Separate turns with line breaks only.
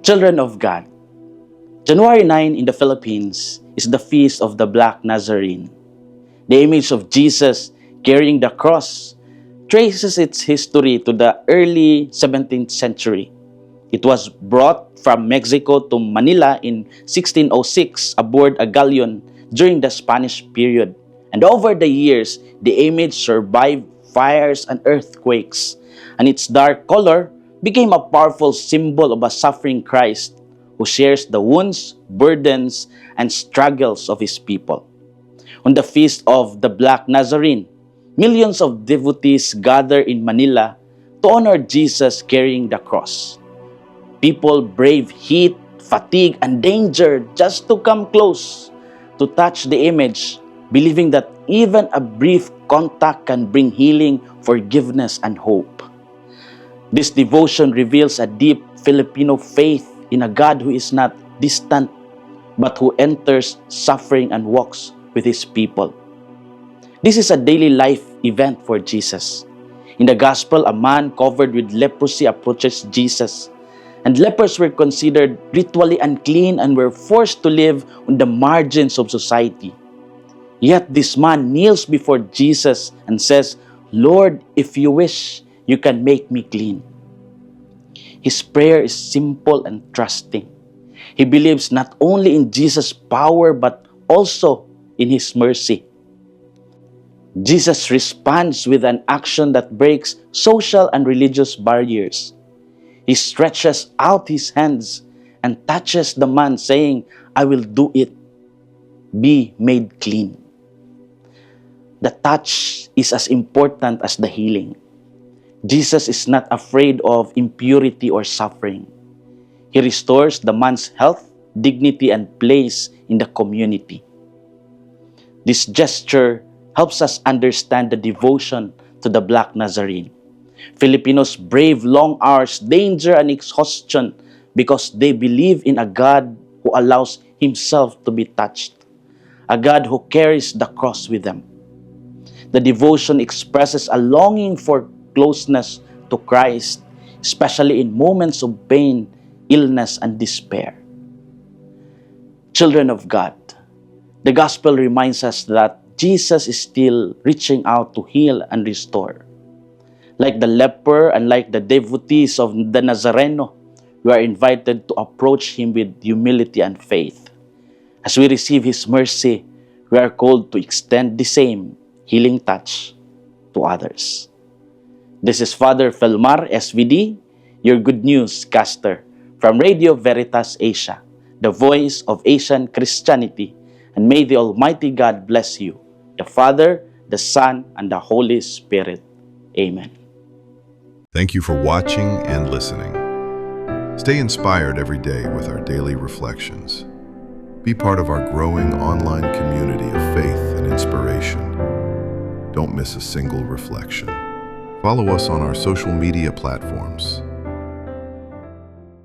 Children of God, January 9 in the Philippines is the feast of the Black Nazarene. The image of Jesus carrying the cross traces its history to the early 17th century. It was brought from Mexico to Manila in 1606 aboard a galleon during the Spanish period. And over the years, the image survived fires and earthquakes, and its dark color became a powerful symbol of a suffering Christ who shares the wounds, burdens, and struggles of his people. On the feast of the Black Nazarene, millions of devotees gather in Manila to honor Jesus carrying the cross. People brave heat, fatigue, and danger just to come close to touch the image, believing that even a brief contact can bring healing, forgiveness, and hope. This devotion reveals a deep Filipino faith in a God who is not distant, but who enters suffering and walks with his people. This is a daily life event for Jesus. In the gospel, a man covered with leprosy approaches Jesus, and lepers were considered ritually unclean and were forced to live on the margins of society. Yet this man kneels before Jesus and says, "Lord, if you wish, you can make me clean." His prayer is simple and trusting. He believes not only in Jesus' power but also in his mercy. Jesus responds with an action that breaks social and religious barriers. He stretches out his hands and touches the man, saying, "I will do it. Be made clean." The touch is as important as the healing. Jesus is not afraid of impurity or suffering. He restores the man's health, dignity, and place in the community. This gesture helps us understand the devotion to the Black Nazarene. Filipinos brave long hours, danger, and exhaustion because they believe in a God who allows himself to be touched, a God who carries the cross with them. The devotion expresses a longing for closeness to Christ, especially in moments of pain, illness, and despair. Children of God, the gospel reminds us that Jesus is still reaching out to heal and restore. Like the leper and like the devotees of the Nazareno, we are invited to approach him with humility and faith. As we receive his mercy, we are called to extend the same healing touch to others. This is Father Felmar, SVD, your Good News caster from Radio Veritas Asia, the voice of Asian Christianity, and may the Almighty God bless you, the Father, the Son, and the Holy Spirit. Amen.
Thank you for watching and listening. Stay inspired every day with our daily reflections. Be part of our growing online community of faith and inspiration. Don't miss a single reflection. Follow us on our social media platforms